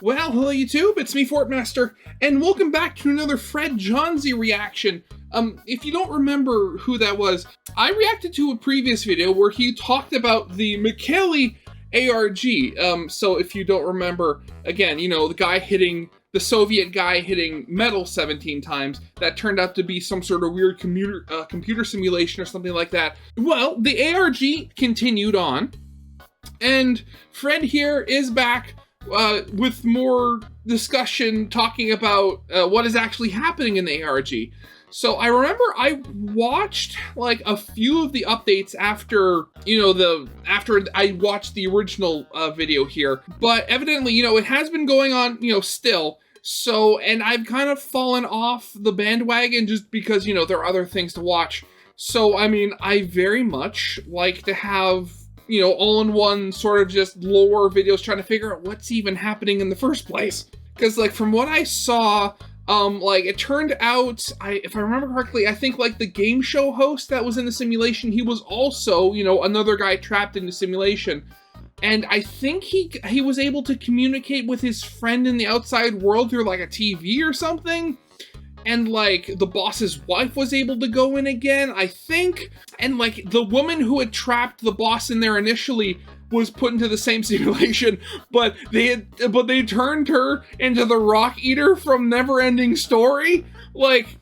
Well, hello YouTube, it's me, Fortmaster, and welcome back to another Fred Johnsy reaction. If you don't remember who that was, I reacted to a previous video where he talked about the Mikaeli ARG. So if you don't remember, again, you know, the Soviet guy hitting metal 17 times, that turned out to be some sort of weird computer simulation or something like that. Well, the ARG continued on, and Fred here is back with more discussion talking about what is actually happening in the ARG. So I remember I watched like a few of the updates after I watched the original video here, but evidently, you know, it has been going on, you know, still. So, and I've kind of fallen off the bandwagon just because, you know, there are other things to watch. So, I mean, I very much like to have, you know, all-in-one sort of just lore videos trying to figure out what's even happening in the first place. Because, like, from what I saw, like, it turned out, if I remember correctly, I think, like, the game show host that was in the simulation, he was also, you know, another guy trapped in the simulation. And I think he was able to communicate with his friend in the outside world through, like, a TV or something. And, like, the boss's wife was able to go in again, I think. And, like, the woman who had trapped the boss in there initially was put into the same simulation, but they turned her into the Rock Eater from Neverending Story. Like,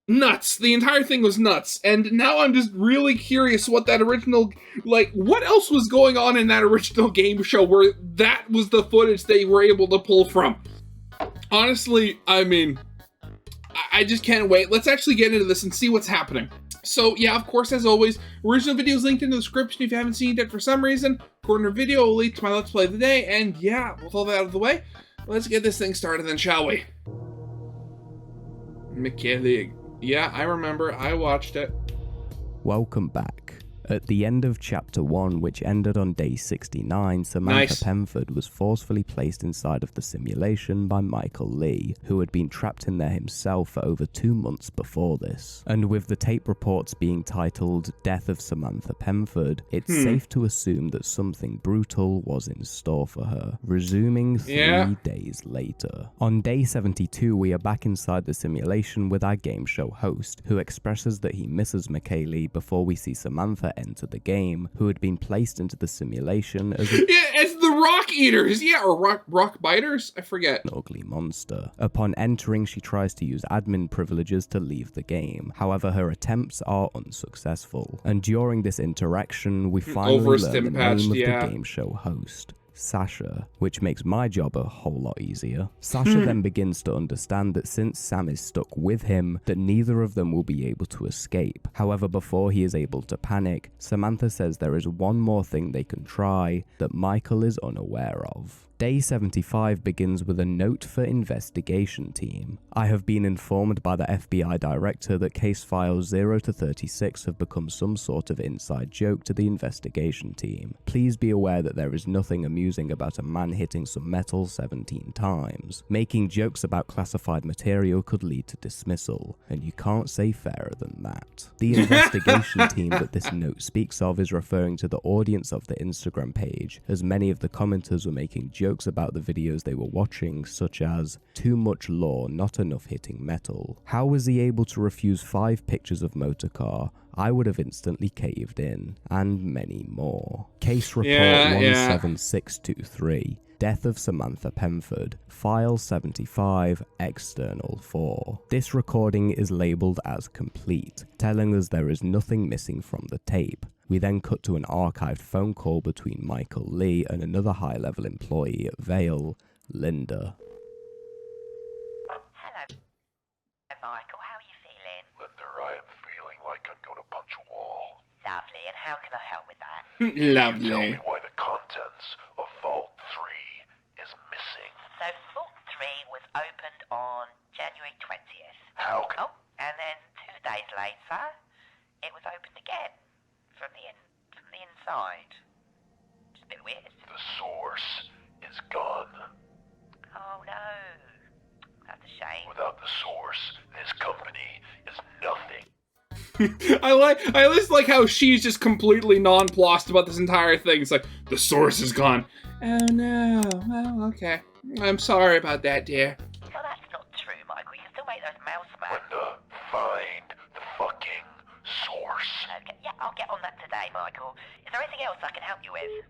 nuts. The entire thing was nuts. And now I'm just really curious what that original, like, what else was going on in that original game show where that was the footage they were able to pull from. Honestly, I mean, I just can't wait. Let's actually get into this and see what's happening. So, yeah, of course, as always, original video is linked in the description if you haven't seen it for some reason. Corner video will lead to my Let's Play of the day, and yeah, with all that out of the way, let's get this thing started then, shall we? Mikaeli. Yeah, I remember. I watched it. Welcome back. At the end of Chapter 1, which ended on day 69, Samantha Pemford was forcefully placed inside of the simulation by Mikaeli, who had been trapped in there himself for over 2 months before this. And with the tape reports being titled Death of Samantha Pemford, it's safe to assume that something brutal was in store for her. Resuming 3 days later. On day 72, we are back inside the simulation with our game show host, who expresses that he misses Mikaeli before we see Samantha enter the game, who had been placed into the simulation as as the Rock Eaters, or rock biters, I forget. An ugly monster. Upon entering, she tries to use admin privileges to leave the game. However, her attempts are unsuccessful. And during this interaction, we finally learn the name of the game show host. Sasha, which makes my job a whole lot easier. Sasha then begins to understand that since Sam is stuck with him, that neither of them will be able to escape. However, before he is able to panic, Samantha says there is one more thing they can try that Michael is unaware of. Day 75 begins with a note for investigation team. I have been informed by the FBI director that case files 0 to 36 have become some sort of inside joke to the investigation team. Please be aware that there is nothing amusing about a man hitting some metal 17 times. Making jokes about classified material could lead to dismissal, and you can't say fairer than that. The investigation team that this note speaks of is referring to the audience of the Instagram page, as many of the commenters were making jokes about the videos they were watching, such as, too much lore, not enough hitting metal. How was he able to refuse 5 pictures of motorcar? I would have instantly caved in. And many more. Case report 17623. Death of Samantha Pemford, File 75, External 4. This recording is labelled as complete, telling us there is nothing missing from the tape. We then cut to an archived phone call between Mikaeli and another high-level employee at Vale, Linda. Hello, Michael. How are you feeling? Linda, I am feeling like I'm going to punch a wall. Lovely. And how can I help with that? Lovely. Tell me why the contents of Vault 3 is missing. So, Vault 3 was opened on January 20th. How can... Oh, and then 2 days later, it was opened again. From the inside. It's a bit weird. The source is gone. Oh no. That's a shame. Without the source, this company is nothing. I just like how she's just completely nonplussed about this entire thing. It's like, the source is gone. Oh no. Well, okay. I'm sorry about that, dear. Well, that's not true, Michael. You can still make those mouse maps. Linda, find the fucking source. Okay, yeah, I'll get on that today, Michael. Is there anything else I can help you with?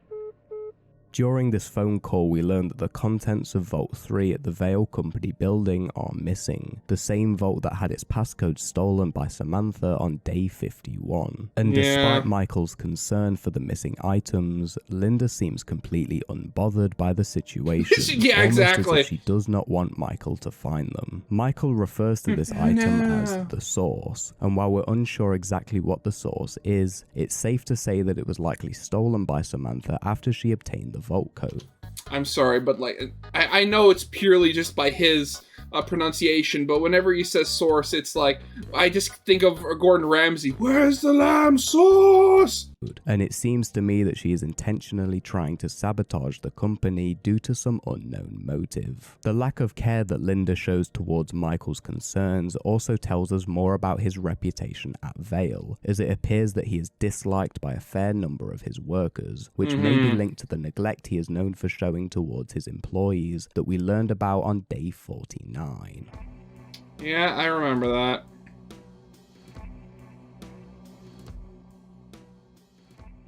During this phone call, we learned that the contents of Vault 3 at the Vale Company building are missing, the same vault that had its passcode stolen by Samantha on day 51. And despite Michael's concern for the missing items, Linda seems completely unbothered by the situation. Yeah, exactly. As if she does not want Michael to find them. Michael refers to this item as the source, and while we're unsure exactly what the source is, it's safe to say that it was likely stolen by Samantha after she obtained the vault code. I'm sorry, but like, I know it's purely just by his pronunciation, but whenever he says source, it's like, I just think of Gordon Ramsay. Where's the lamb sauce? And it seems to me that she is intentionally trying to sabotage the company due to some unknown motive. The lack of care that Linda shows towards Michael's concerns also tells us more about his reputation at Vale, as it appears that he is disliked by a fair number of his workers, which may be linked to the neglect he is known for showing towards his employees that we learned about on day 49. Yeah, I remember that.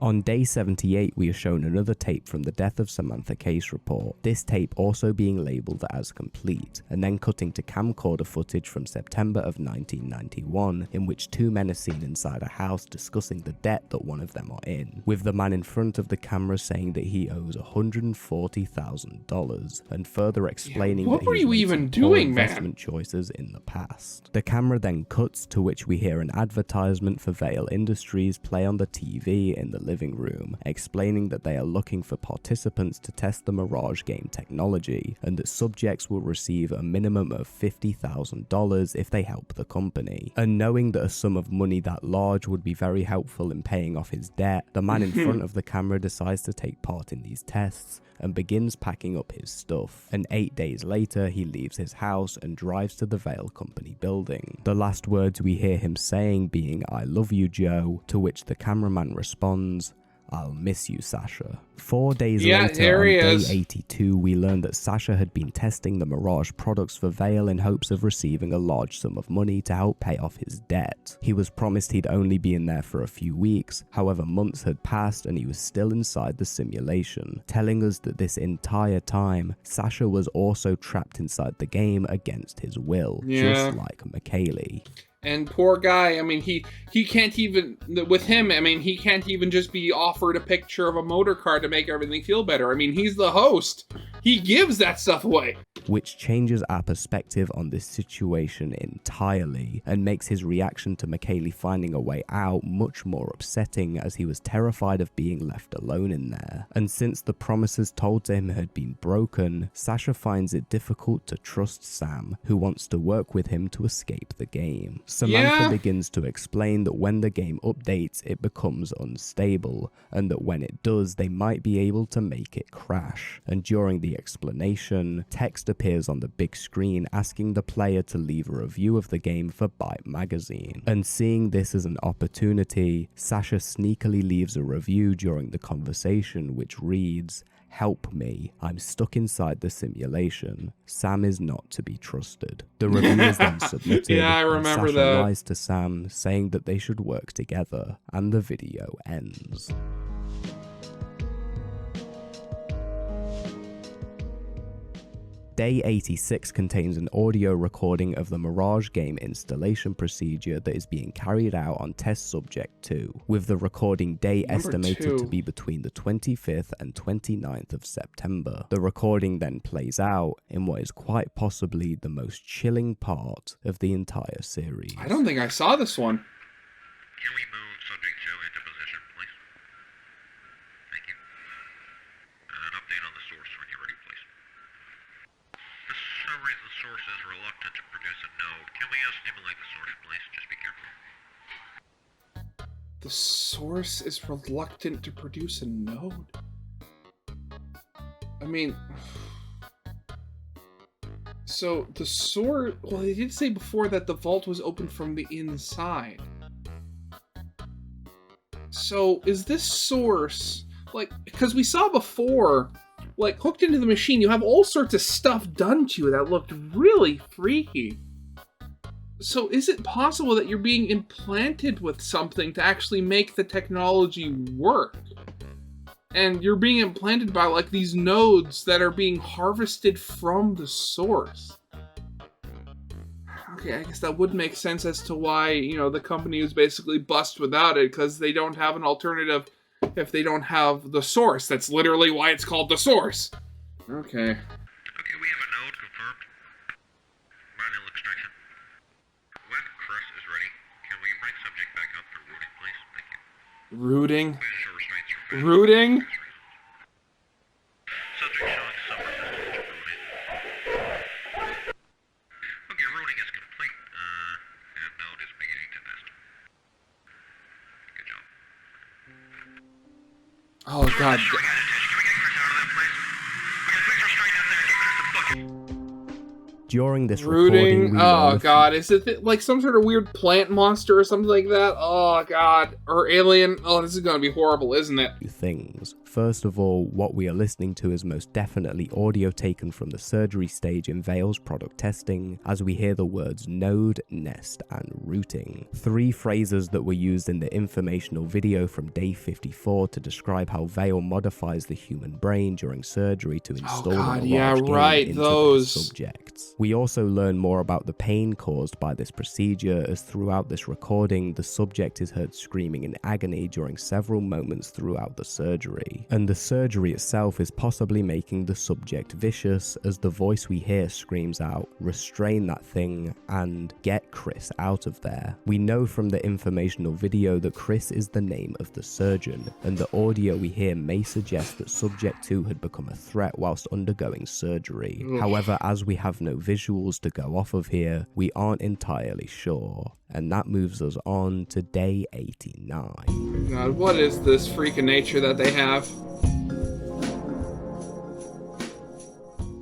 On day 78, we are shown another tape from the Death of Samantha case report, this tape also being labelled as complete, and then cutting to camcorder footage from September of 1991, in which two men are seen inside a house discussing the debt that one of them are in, with the man in front of the camera saying that he owes $140,000, and further explaining what that were he's you made even some poor doing, man? investment choices in the past. The camera then cuts to which we hear an advertisement for Vale Industries play on the TV in the living room, explaining that they are looking for participants to test the Mirage game technology, and that subjects will receive a minimum of $50,000 if they help the company. And knowing that a sum of money that large would be very helpful in paying off his debt, the man in front of the camera decides to take part in these tests, and begins packing up his stuff. And 8 days later, he leaves his house and drives to the Vale Company building. The last words we hear him saying being, "I love you, Joe," to which the cameraman responds, "I'll miss you, Sasha." 4 days later, on day 82, we learned that Sasha had been testing the Mirage products for Vale in hopes of receiving a large sum of money to help pay off his debt. He was promised he'd only be in there for a few weeks, however months had passed and he was still inside the simulation, telling us that this entire time, Sasha was also trapped inside the game against his will, just like Mikaeli. And poor guy, I mean, he can't even, with him, I mean, he can't even just be offered a picture of a motor car to make everything feel better. I mean, he's the host. He gives that stuff away. Which changes our perspective on this situation entirely, and makes his reaction to Mikaeli finding a way out much more upsetting, as he was terrified of being left alone in there. And since the promises told to him had been broken, Sasha finds it difficult to trust Sam, who wants to work with him to escape the game. Samantha begins to explain that when the game updates, it becomes unstable, and that when it does, they might be able to make it crash. And during the explanation, text appears on the big screen asking the player to leave a review of the game for Byte magazine. And seeing this as an opportunity, Sasha sneakily leaves a review during the conversation which reads, "Help me, I'm stuck inside the simulation. Sam is not to be trusted." The review is then submitted, yeah, I remember and Sasha that. lies to Sam, saying that they should work together, and the video ends. Day 86 contains an audio recording of the Mirage game installation procedure that is being carried out on test subject 2, with the recording date estimated to be between the 25th and 29th of September. The recording then plays out in what is quite possibly the most chilling part of the entire series. I don't think I saw this one. Can we move subject 2 into position, please? Thank you. An update on the source when you're ready, please. For some reason, the source is reluctant to produce a node. Can we stimulate the source, please? Just be careful. The source is reluctant to produce a node? I mean, so the source, well, they did say before that the vault was open from the inside. So, is this source, like, because we saw before, like, hooked into the machine, you have all sorts of stuff done to you that looked really freaky. So, is it possible that you're being implanted with something to actually make the technology work? And you're being implanted by, like, these nodes that are being harvested from the source. Okay, I guess that would make sense as to why, you know, the company is basically bust without it, because they don't have an alternative if they don't have the source. That's literally why it's called the source. Okay. Okay, we have a node confirmed. Manual extraction. When Chris is ready, can we bring subject back up for routing, please? Thank you. Routing? Please show restraints for Routing? Subject showing some resistance to routing. Okay, routing is complete, and node is beginning to nest. Good job. Oh, God. Can we get Chris out of there, please? Okay, please restrain down there and get Chris the fuck. During this recording, Rooting. we Oh, learn God. Is it like some sort of weird plant monster or something like that? Oh, God. Or alien. Oh, this is going to be horrible, isn't it? few things. First of all, what we are listening to is most definitely audio taken from the surgery stage in Vale's product testing, as we hear the words node, nest, and routing. 3 phrases that were used in the informational video from day 54 to describe how Vale modifies the human brain during surgery to install God, a yeah, large game right, into those. their subjects. We also learn more about the pain caused by this procedure, as throughout this recording, the subject is heard screaming in agony during several moments throughout the surgery. And the surgery itself is possibly making the subject vicious, as the voice we hear screams out, "Restrain that thing," and "Get Chris out of there." We know from the informational video that Chris is the name of the surgeon, and the audio we hear may suggest that subject 2 had become a threat whilst undergoing surgery. However, as we have no visuals to go off of here, we aren't entirely sure. And that moves us on to day 89. God, what is this freak of nature that they have?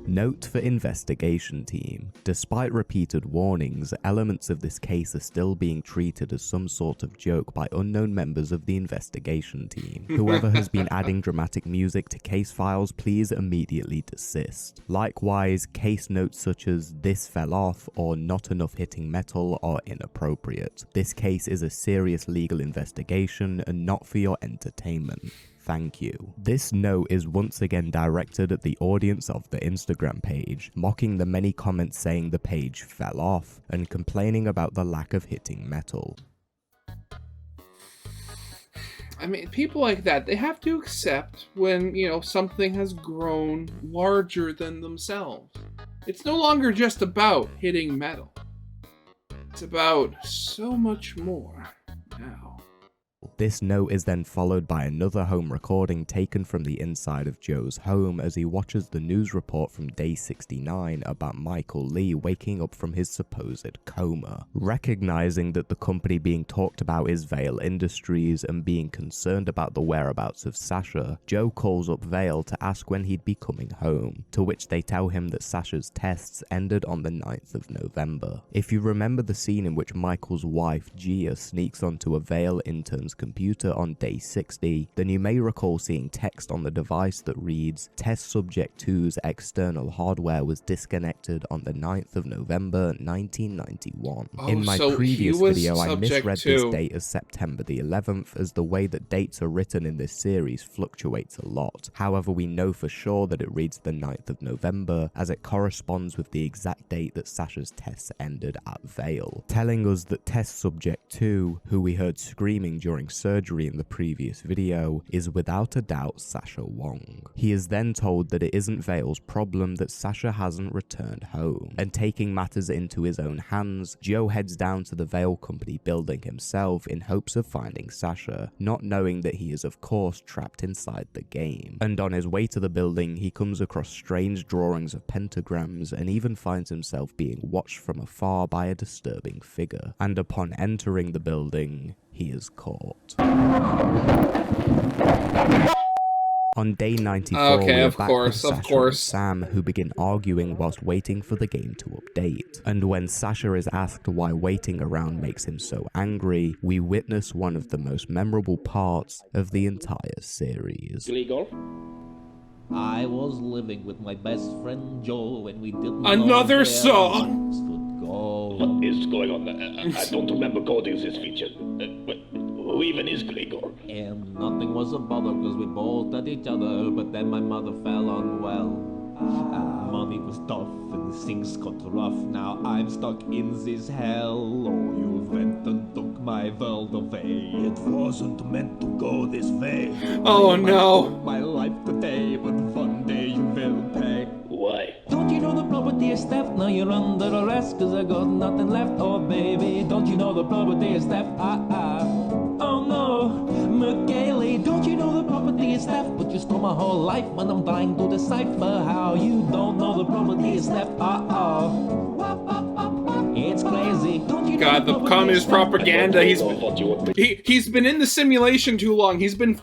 Note for investigation team. Despite repeated warnings, elements of this case are still being treated as some sort of joke by unknown members of the investigation team. Whoever has been adding dramatic music to case files, please immediately desist. Likewise, case notes such as "this fell off" or "not enough hitting metal" are inappropriate. This case is a serious legal investigation and not for your entertainment. Thank you. This note is once again directed at the audience of the Instagram page, mocking the many comments saying the page fell off and complaining about the lack of hitting metal. I mean, people like that, they have to accept when, you know, something has grown larger than themselves. It's no longer just about hitting metal. It's about so much more now. This note is then followed by another home recording taken from the inside of Joe's home as he watches the news report from day 69 about Michael Lee waking up from his supposed coma. Recognizing that the company being talked about is Vale Industries and being concerned about the whereabouts of Sasha, Joe calls up Vale to ask when he'd be coming home, to which they tell him that Sasha's tests ended on the 9th of November. If you remember the scene in which Michael's wife, Gia, sneaks onto a Vale intern's computer on day 60, then you may recall seeing text on the device that reads, "Test Subject 2's external hardware was disconnected on the 9th of November 1991. In my previous video, I misread this date as September the 11th, as the way that dates are written in this series fluctuates a lot. However, we know for sure that it reads the 9th of November, as it corresponds with the exact date that Sasha's tests ended at Vale, telling us that Test Subject 2, who we heard screaming during surgery in the previous video, is without a doubt Sasha Wong. He is then told that it isn't Vale's problem that Sasha hasn't returned home, and taking matters into his own hands, Joe heads down to the Vale Company building himself in hopes of finding Sasha, not knowing that he is of course trapped inside the game. And on his way to the building, he comes across strange drawings of pentagrams and even finds himself being watched from afar by a disturbing figure. And upon entering the building, he is caught. On day 94, Okay, we are of back course, with of Sasha course. and Sam, who begin arguing whilst waiting for the game to update. And when Sasha is asked why waiting around makes him so angry, we witness one of the most memorable parts of the entire series. Illegal. I was living with my best friend Joe, and we didn't Another know song. would go. What is going on? I don't remember coding this feature. Who even is Gregor? And nothing was a bother because we both at each other. But then my mother fell unwell. And money was tough and things got rough. Now I'm stuck in this hell. Oh, you went and took my world away. It wasn't meant to go this way. Oh no. My life today, but one day you will pay. Why? Don't you know the property is theft? Now you're under arrest cause I got nothing left. Oh baby, don't you know the property is theft? Oh no, Mikaeli, don't you know the property is theft? But you stole my whole life when I'm trying to decipher how you don't know the property is theft. It's crazy. Don't you God, know the communist propaganda. He's He's been in the simulation too long. He's been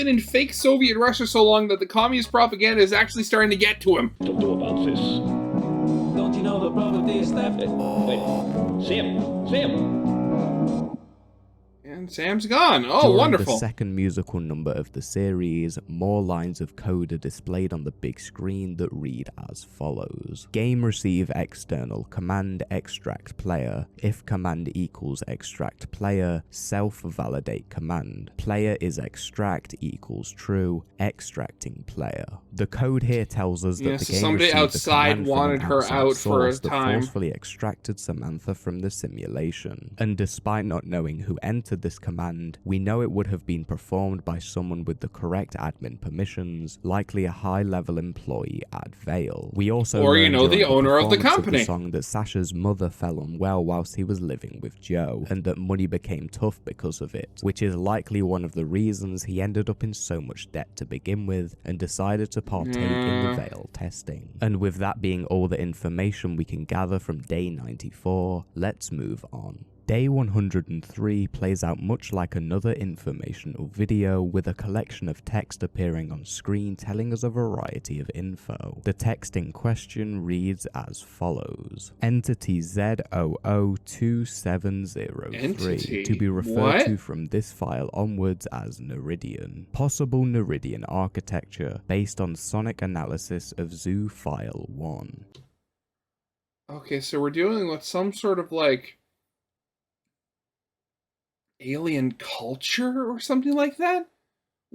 in fake Soviet Russia so long that the communist propaganda is actually starting to get to him. to do about this. Don't you know the property is theft? Wait, Sam. And Sam's gone. Oh, During wonderful. the second musical number of the series, more lines of code are displayed on the big screen that read as follows. Game receive external command extract player. If command equals extract player, self-validate command. Player is extract equals true, extracting player. The code here tells us that Yeah, the so game somebody received a outside command from wanted an her outside out for a source that time. forcefully extracted Samantha from the simulation. And despite not knowing who entered this command, we know it would have been performed by someone with the correct admin permissions, likely a high-level employee at Vale. We also Or, you learn know, the during owner of the performance company. the song that Sasha's mother fell unwell whilst he was living with Joe, and that money became tough because of it, which is likely one of the reasons he ended up in so much debt to begin with and decided to partake in the Vale testing. And with that being all the information we can gather from day 94, let's move on. Day 103 plays out much like another informational video, with a collection of text appearing on screen telling us a variety of info. The text in question reads as follows. Entity Z002703, Entity? to be referred What? to from this file onwards as Neridian. Possible Neridian architecture based on sonic analysis of Zoo File 1. Okay, so we're dealing with some sort of, like, alien culture or something like that?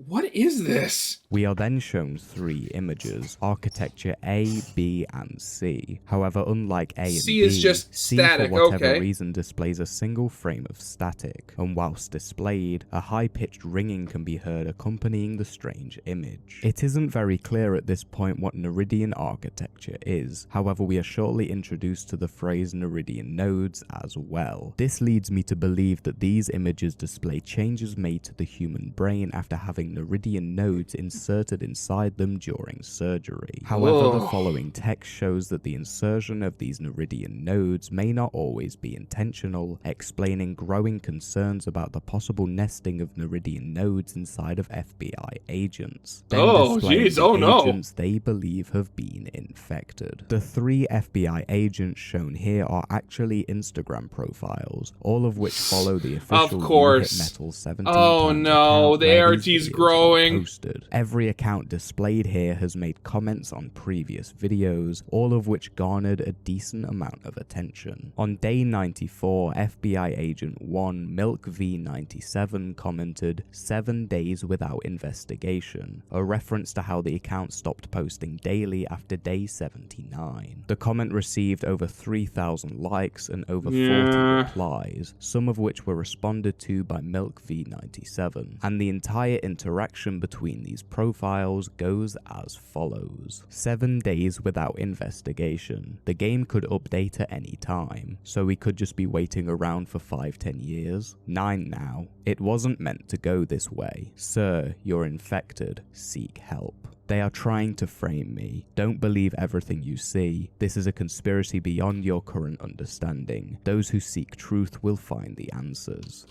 What is this? We are then shown three images, architecture A, B, and C. However, unlike A and C B, is just C static, for whatever okay. reason displays a single frame of static, and whilst displayed, a high-pitched ringing can be heard accompanying the strange image. It isn't very clear at this point what Neridian architecture is, however we are shortly introduced to the phrase Neridian nodes as well. This leads me to believe that these images display changes made to the human brain after having Neridian nodes inserted inside them during surgery. However, the following text shows that the insertion of these Neridian nodes may not always be intentional, explaining growing concerns about the possible nesting of Neridian nodes inside of FBI agents. Then displaying the agents they believe have been infected. The three FBI agents shown here are actually Instagram profiles, all of which follow the official Metal 17 Oh no, the ARG's growing. Posted. Every account displayed here has made comments on previous videos, all of which garnered a decent amount of attention. On day 94, FBI Agent 1 Milk V97 commented 7 days without investigation, a reference to how the account stopped posting daily after day 79. The comment received over 3,000 likes and over 40 replies, some of which were responded to by Milk V97, and the entire interaction between these profiles goes as follows. 7 days without investigation. The game could update at any time, so we could just be waiting around for 5-10 years. 9 now. It wasn't meant to go this way. Sir, you're infected. Seek help. They are trying to frame me. Don't believe everything you see. This is a conspiracy beyond your current understanding. Those who seek truth will find the answers.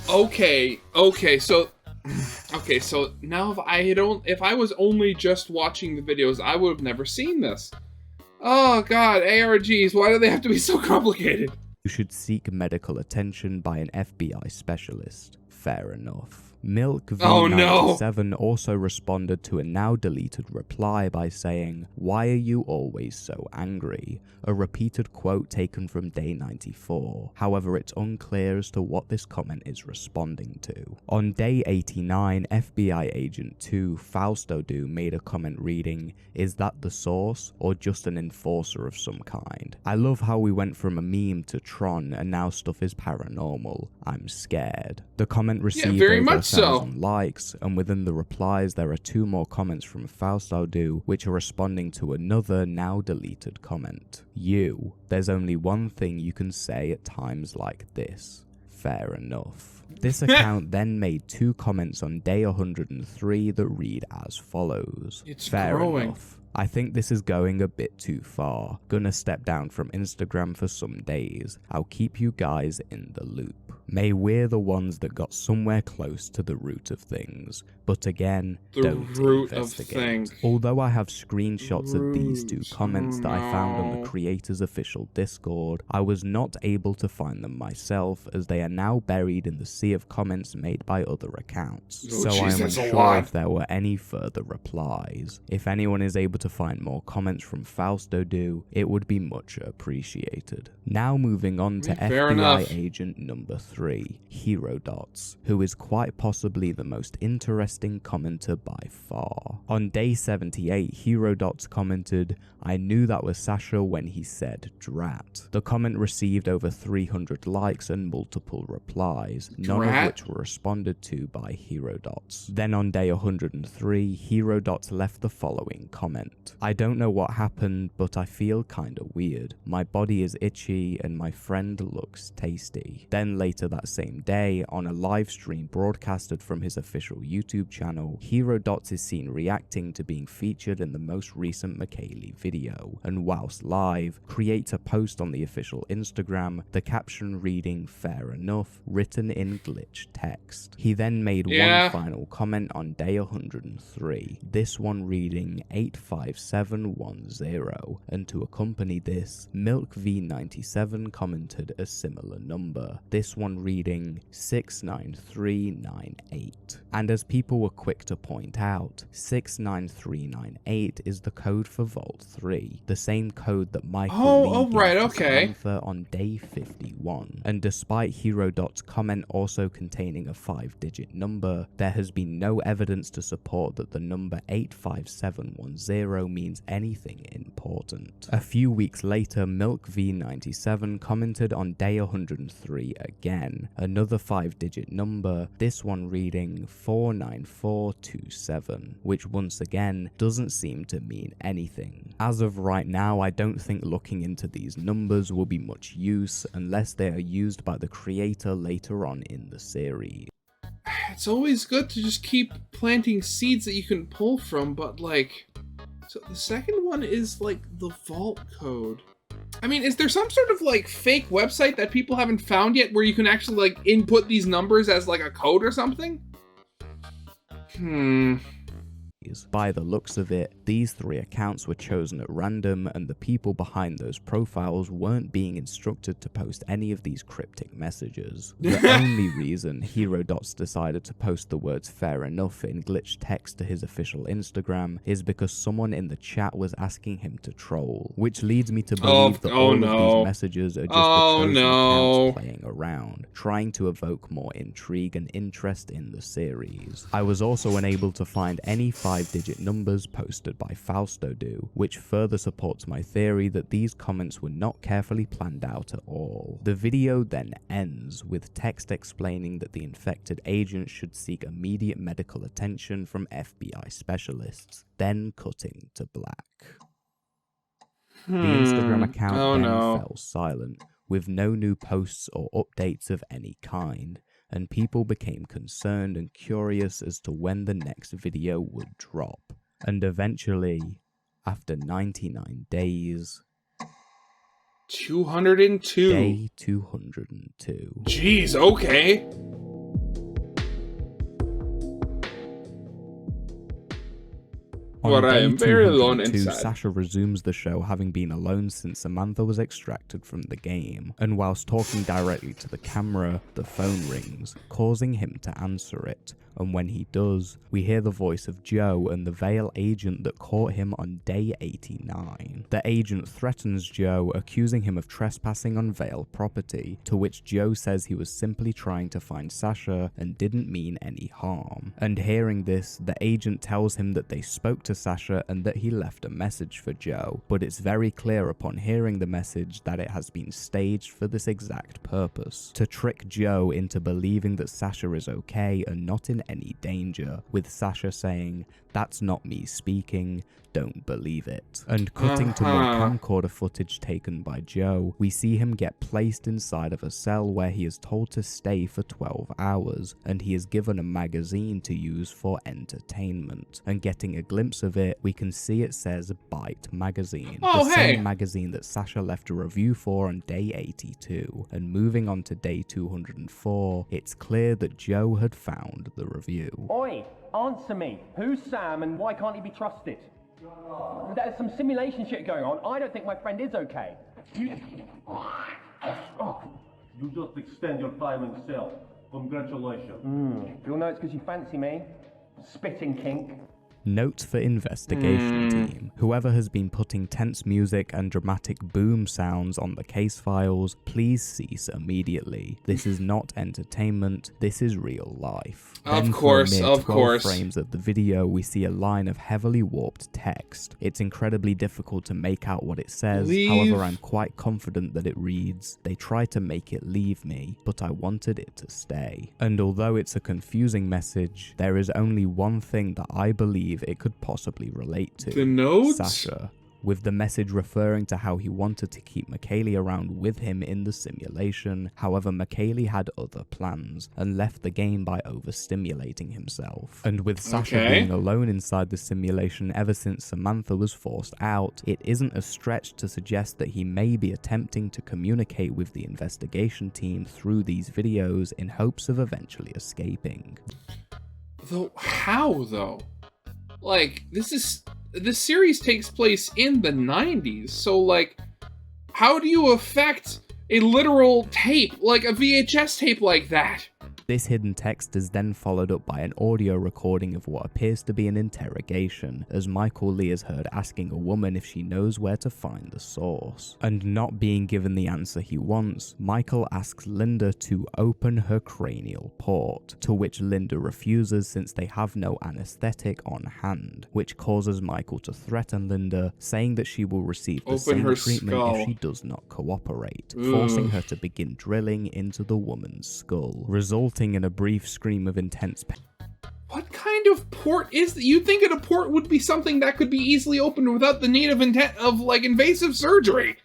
Okay, so Okay, so now if I was only just watching the videos, I would have never seen this. Oh god, ARGs, why do they have to be so complicated? You should seek medical attention by an FBI specialist. Fair enough. Milk V97 also responded to a now deleted reply by saying, "Why are you always so angry?" A repeated quote taken from day 94. However, it's unclear as to what this comment is responding to. On day 89, FBI Agent 2 Fausto Du made a comment reading, "Is that the source or just an enforcer of some kind?" I love how we went from a meme to Tron and now stuff is paranormal. I'm scared. The comment received very over much so. 1,000 likes, and within the replies there are 2 more comments from Fausto Du which are responding to another now deleted comment. There's only one thing you can say at times like this. Fair enough. This account then made 2 comments on day 103 that read as follows. It's Fair growing. enough. I think this is going a bit too far. Gonna step down from Instagram for some days. I'll keep you guys in the loop. May we're the ones that got somewhere close to the root of things, but again, don't investigate. Although I have screenshots of these 2 comments that I found on the creator's official Discord, I was not able to find them myself as they are now buried in the sea of comments made by other accounts. So I am unsure if there were any further replies. If anyone is able to find more comments from Fausto Du, it would be much appreciated. Now moving on to FBI Agent number 3, Hero Dots, who is quite possibly the most interesting commenter by far. On day 78, Hero Dots commented, "I knew that was Sasha when he said drat." The comment received over 300 likes and multiple replies, none of which were responded to by Hero Dots. Then on day 103, Hero Dots left the following comment. "I don't know what happened, but I feel kinda weird. My body is itchy and my friend looks tasty." Then later that same day, on a live stream broadcasted from his official YouTube channel, Hero Dots is seen reacting to being featured in the most recent Mikaeli video, and whilst live, creates a post on the official Instagram, the caption reading "Fair enough," written in glitch text. He then made one final comment on day 103, this one reading 85710, and to accompany this, Milk V97 commented a similar number, this one reading 69398. And as people were quick to point out, 69398 is the code for Vault 3, the same code that Michael gave to Samantha on day 51. And despite Hero Dot's comment also containing a 5-digit number, there has been no evidence to support that the number 85710 means anything important. A few weeks later, Milk V97 commented on day 103 again, another 5-digit number, this one reading 49427, which once again doesn't seem to mean anything. As of right now, I don't think looking into these numbers will be much use unless they are used by the creator later on in the series. It's always good to just keep planting seeds that you can pull from, but like, so the second one is like the vault code. I mean, is there some sort of like fake website that people haven't found yet where you can actually like input these numbers as like a code or something? By the looks of it, these 3 accounts were chosen at random and the people behind those profiles weren't being instructed to post any of these cryptic messages. The only reason Hero Dots decided to post the words "fair enough" in glitch text to his official Instagram is because someone in the chat was asking him to troll, which leads me to believe that all of these messages are just the chosen accounts playing around, trying to evoke more intrigue and interest in the series. I was also unable to find any 5-digit numbers posted by Fausto Du, which further supports my theory that these comments were not carefully planned out at all. The video then ends with text explaining that the infected agent should seek immediate medical attention from FBI specialists, then cutting to black. The Instagram account fell silent, with no new posts or updates of any kind, and people became concerned and curious as to when the next video would drop. And eventually, after 99 days... 202. Day 202. Jeez, okay. On But I day am very alone 202, inside. Sasha resumes the show, having been alone since Samantha was extracted from the game, and whilst talking directly to the camera, the phone rings, causing him to answer it. And when he does, we hear the voice of Joe and the Vale agent that caught him on day 89. The agent threatens Joe, accusing him of trespassing on Vale property, to which Joe says he was simply trying to find Sasha and didn't mean any harm. And hearing this, the agent tells him that they spoke to Sasha and that he left a message for Joe, but it's very clear upon hearing the message that it has been staged for this exact purpose, to trick Joe into believing that Sasha is okay and not in any danger, with Sasha saying, "That's not me speaking, don't believe it." And cutting to more camcorder footage taken by Joe, we see him get placed inside of a cell where he is told to stay for 12 hours, and he is given a magazine to use for entertainment. And getting a glimpse of it, we can see it says Byte magazine, Oh, the hey. same magazine that Sasha left a review for on day 82. And moving on to day 204, it's clear that Joe had found the review. Oi, answer me. Who's Sam and why can't he be trusted? There's some simulation shit going on. I don't think my friend is okay. You just extend your time in cell. Congratulations. You'll know it's because you fancy me. Spitting kink. Notes for investigation team. Whoever has been putting tense music and dramatic boom sounds on the case files, please cease immediately. This is not entertainment, this is real life. Then for a mere 12 frames of the video, we see a line of heavily warped text. It's incredibly difficult to make out what it says, however I'm quite confident that it reads, "They tried to make it leave me, but I wanted it to stay." And although it's a confusing message, there is only one thing that I believe it could possibly relate to. The notes? Sasha, with the message referring to how he wanted to keep Mikaeli around with him in the simulation. However, Mikaeli had other plans and left the game by overstimulating himself. And with Sasha being alone inside the simulation ever since Samantha was forced out, it isn't a stretch to suggest that he may be attempting to communicate with the investigation team through these videos in hopes of eventually escaping. Though, how though? Like, this series takes place in the 90s, so like, how do you affect a literal tape, like a VHS tape like that? This hidden text is then followed up by an audio recording of what appears to be an interrogation, as Mikaeli is heard asking a woman if she knows where to find the source. And not being given the answer he wants, Michael asks Linda to open her cranial port, to which Linda refuses since they have no anesthetic on hand, which causes Michael to threaten Linda, saying that she will receive the same treatment if she does not cooperate, forcing her to begin drilling into the woman's skull, resulting in a brief scream of intense pain. What kind of port is that? You'd think that a port would be something that could be easily opened without the need of like invasive surgery.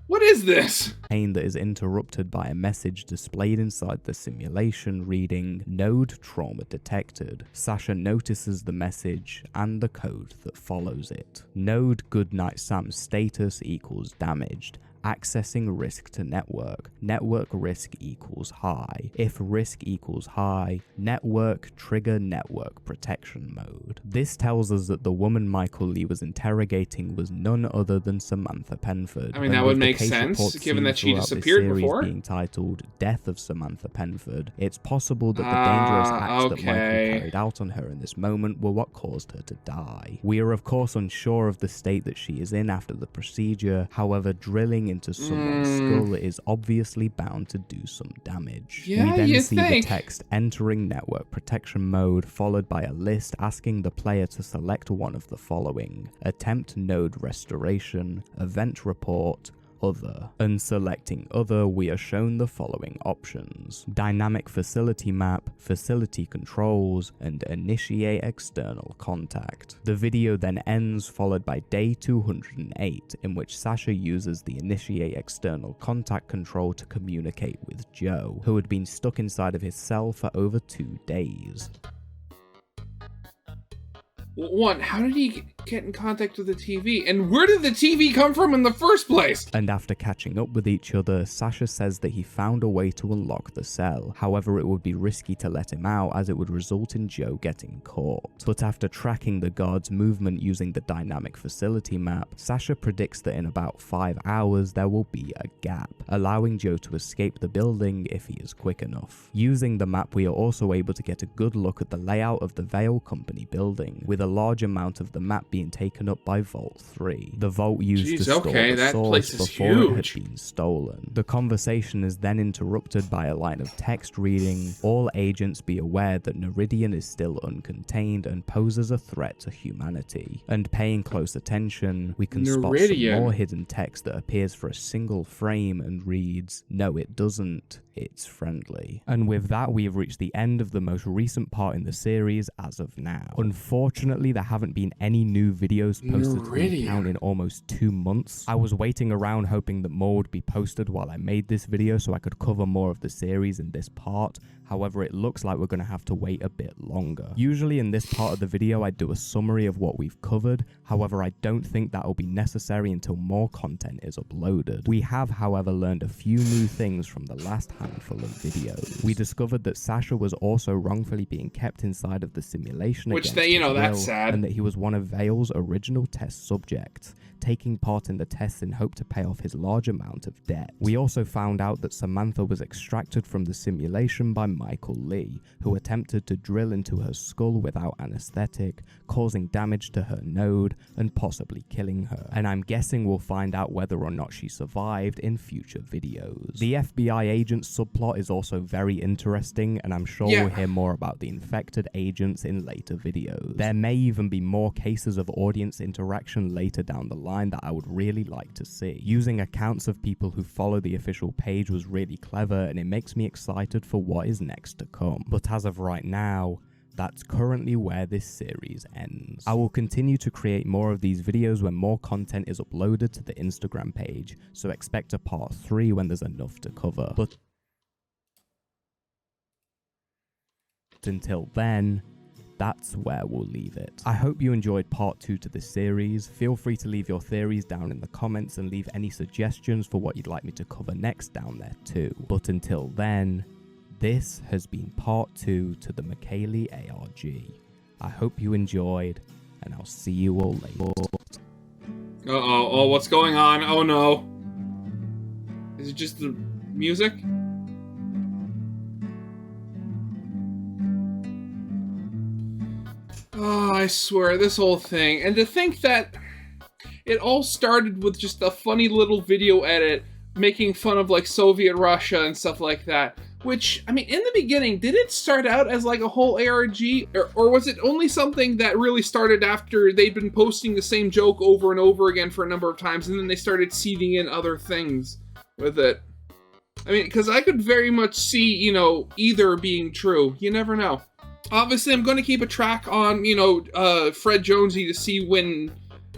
What is this? Pain that is interrupted by a message displayed inside the simulation reading, "Node trauma detected." Sasha notices the message and the code that follows it. Node Goodnight Sam's status equals damaged. Accessing risk to network. Network risk equals high. If risk equals high, network trigger network protection mode. This tells us that the woman Mikaeli was interrogating was none other than Samantha Penford. I mean, that would make sense, given that she disappeared before. Being titled Death of Samantha Penford, it's possible that the dangerous acts that Michael carried out on her in this moment were what caused her to die. We are of course unsure of the state that she is in after the procedure, however drilling into someone's skull is obviously bound to do some damage. We then see the text entering network protection mode, followed by a list asking the player to select one of the following: attempt node restoration, event report, other. And selecting other, we are shown the following options: dynamic facility map, facility controls, and initiate external contact. The video then ends, followed by day 208, in which Sasha uses the initiate external contact control to communicate with Joe, who had been stuck inside of his cell for over 2 days. One, how did he... get in contact with the TV? And where did the TV come from in the first place? And after catching up with each other, Sasha says that he found a way to unlock the cell. However, it would be risky to let him out as it would result in Joe getting caught. But after tracking the guard's movement using the dynamic facility map, Sasha predicts that in about 5 hours there will be a gap, allowing Joe to escape the building if he is quick enough. Using the map, we are also able to get a good look at the layout of the Veil Company building, with a large amount of the map being taken up by Vault 3. The vault used to store the source before it had been stolen. The conversation is then interrupted by a line of text reading, "All agents be aware that Neridian is still uncontained and poses a threat to humanity." And paying close attention, we can spot some more hidden text that appears for a single frame and reads, "No, it doesn't. It's friendly." And with that, we have reached the end of the most recent part in the series as of now. Unfortunately, there haven't been any new videos posted to the account in almost 2 months. I was waiting around hoping that more would be posted while I made this video so I could cover more of the series in this part. However, it looks like we're going to have to wait a bit longer. Usually in this part of the video, I do a summary of what we've covered. However, I don't think that will be necessary until more content is uploaded. We have, however, learned a few new things from the last handful of videos. We discovered that Sasha was also wrongfully being kept inside of the simulation, which that's sad, and that he was one of Veil's original test subjects, taking part in the tests in hope to pay off his large amount of debt. We also found out that Samantha was extracted from the simulation by Michael Lee, who attempted to drill into her skull without anesthetic, causing damage to her node and possibly killing her. And I'm guessing we'll find out whether or not she survived in future videos. The FBI agent subplot is also very interesting, and I'm sure we'll hear more about the infected agents in later videos. There may even be more cases of audience interaction later down the line that I would really like to see. Using accounts of people who follow the official page was really clever, and it makes me excited for what is next to come. But as of right now, that's currently where this series ends. I will continue to create more of these videos when more content is uploaded to the Instagram page, so expect a part 3 when there's enough to cover. But until then, that's where we'll leave it. I hope you enjoyed part 2 to this series. Feel free to leave your theories down in the comments and leave any suggestions for what you'd like me to cover next down there too. But until then, this has been part 2 to the Mikaeli ARG. I hope you enjoyed, and I'll see you all later. Oh, what's going on? Oh no. Is it just the music? Oh, I swear, this whole thing. And to think that it all started with just a funny little video edit making fun of, like, Soviet Russia and stuff like that. Which, I mean, in the beginning, did it start out as, like, a whole ARG? Or was it only something that really started after they'd been posting the same joke over and over again for a number of times, and then they started seeding in other things with it? I mean, because I could very much see, you know, either being true. You never know. Obviously, I'm going to keep a track on, you know, Fred Jonesy to see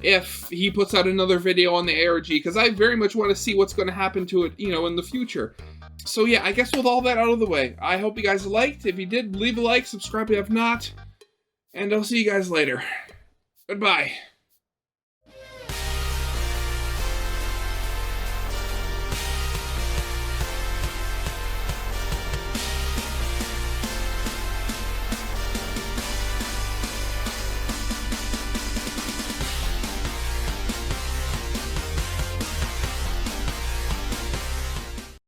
if he puts out another video on the ARG, because I very much want to see what's going to happen to it, you know, in the future. So yeah, I guess with all that out of the way, I hope you guys liked. If you did, leave a like, subscribe if you have not, and I'll see you guys later. Goodbye.